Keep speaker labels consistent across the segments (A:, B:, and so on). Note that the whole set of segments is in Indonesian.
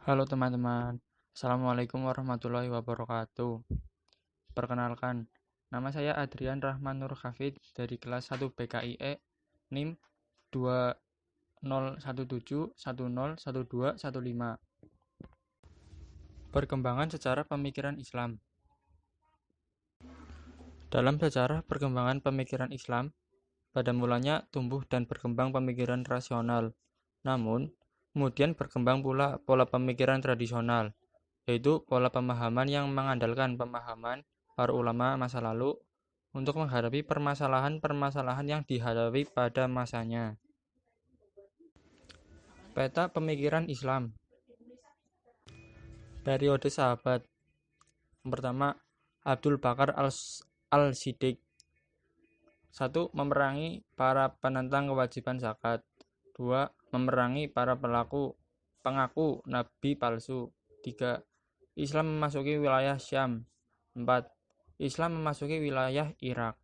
A: Halo teman-teman, Assalamualaikum warahmatullahi wabarakatuh. Perkenalkan, nama saya Adrian Rahman Nur Hafid dari kelas 1 BKIE NIM 2017101215. Perkembangan sejarah pemikiran Islam. Dalam sejarah perkembangan pemikiran Islam, pada mulanya tumbuh dan berkembang pemikiran rasional. Namun, kemudian berkembang pula pola pemikiran tradisional, yaitu pola pemahaman yang mengandalkan pemahaman para ulama masa lalu untuk menghadapi permasalahan-permasalahan yang dihadapi pada masanya. Peta pemikiran Islam. Periode sahabat. Yang pertama, Abdul Bakar al-Siddiq. 1. Memerangi para penentang kewajiban zakat. 2. Memerangi para pengaku nabi palsu. 3. Islam memasuki wilayah Syam. 4. Islam memasuki wilayah Irak.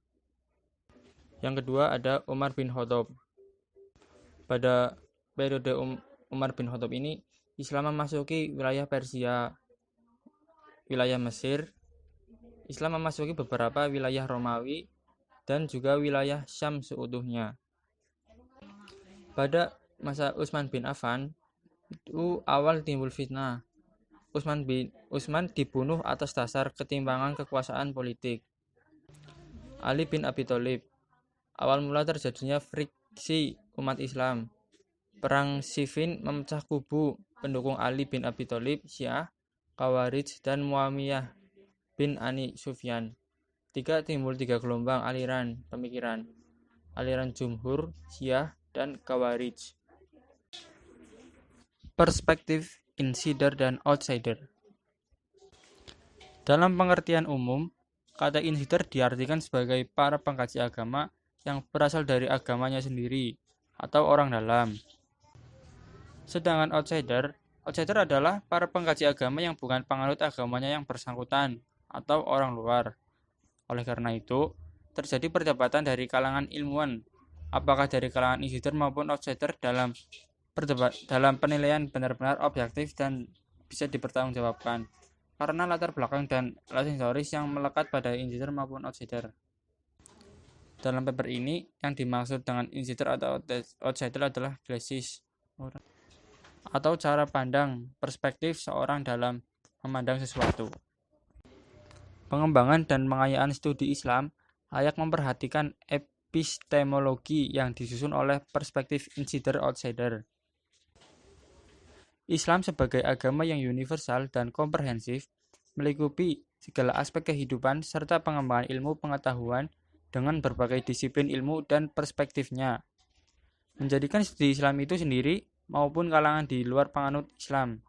A: Yang kedua ada Umar bin Khattab. Pada periode Umar bin Khattab ini, Islam memasuki wilayah Persia, wilayah Mesir. Islam memasuki beberapa wilayah Romawi dan juga wilayah Syam seutuhnya. Pada masa Utsman bin Affan, itu awal timbul fitnah. Utsman dibunuh atas dasar ketimpangan kekuasaan politik. Ali bin Abi Thalib. Awal mula terjadinya friksi umat Islam. Perang Siffin memecah kubu pendukung Ali bin Abi Thalib, Syiah, Khawarij, dan Muawiyah bin Ani Sufyan. Timbul tiga gelombang aliran pemikiran. Aliran Jumhur, Syiah, dan Khawarij. Perspektif insider dan outsider. Dalam pengertian umum, kata insider diartikan sebagai para pengkaji agama yang berasal dari agamanya sendiri atau orang dalam. Sedangkan outsider adalah para pengkaji agama yang bukan penganut agamanya yang bersangkutan atau orang luar. Oleh karena itu, terjadi perdebatan dari kalangan ilmuwan, apakah dari kalangan insider maupun outsider dalam penilaian benar-benar objektif dan bisa dipertanggungjawabkan karena latar belakang dan alat historis yang melekat pada insider maupun outsider. Dalam paper ini, yang dimaksud dengan insider atau outsider adalah glasis atau cara pandang, perspektif seorang dalam memandang sesuatu. Pengembangan dan pengayaan studi Islam layak memperhatikan epistemologi yang disusun oleh perspektif insider-outsider. Islam sebagai agama yang universal dan komprehensif melingkupi segala aspek kehidupan serta pengembangan ilmu pengetahuan dengan berbagai disiplin ilmu dan perspektifnya, menjadikan studi Islam itu sendiri maupun kalangan di luar penganut Islam.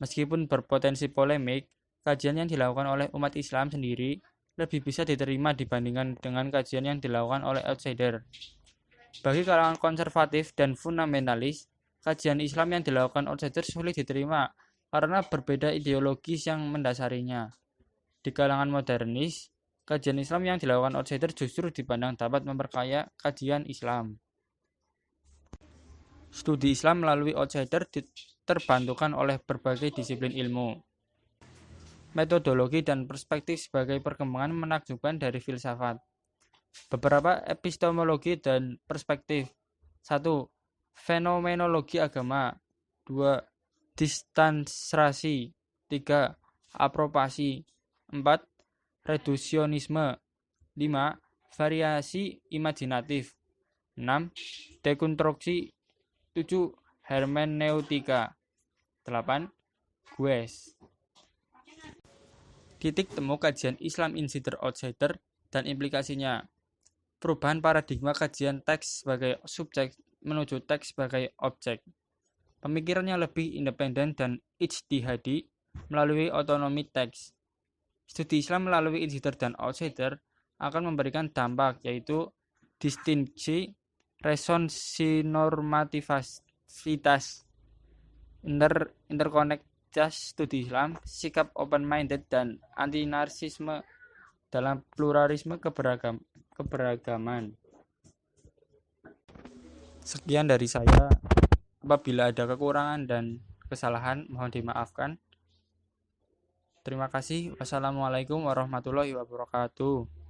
A: Meskipun berpotensi polemik, kajian yang dilakukan oleh umat Islam sendiri lebih bisa diterima dibandingkan dengan kajian yang dilakukan oleh outsider. Bagi kalangan konservatif dan fundamentalis, kajian Islam yang dilakukan outsider sulit diterima karena berbeda ideologis yang mendasarinya. Di kalangan modernis, kajian Islam yang dilakukan outsider justru dipandang dapat memperkaya kajian Islam. Studi Islam melalui outsider terbantukan oleh berbagai disiplin ilmu, metodologi dan perspektif sebagai perkembangan menakjubkan dari filsafat. Beberapa epistemologi dan perspektif. 1. Fenomenologi agama. 2. Distansiasi. 3. Apropasi. 4. Redusionisme. 5. Variasi imajinatif. 6. Dekonstruksi. 7. Hermeneutika. 8. Gues. Titik temu kajian Islam insider outsider dan implikasinya. Perubahan paradigma kajian teks sebagai subjek menuju teks sebagai objek. Pemikiran yang lebih independen dan ijtihadi melalui otonomi teks. Studi Islam melalui insider dan outsider akan memberikan dampak, yaitu distinksi, resonsinormativitas, interkonektivitas studi Islam, sikap open-minded dan anti-narsisme dalam pluralisme keberagaman. Sekian dari saya. Apabila ada kekurangan dan kesalahan, mohon dimaafkan. Terima kasih. Wassalamualaikum warahmatullahi wabarakatuh.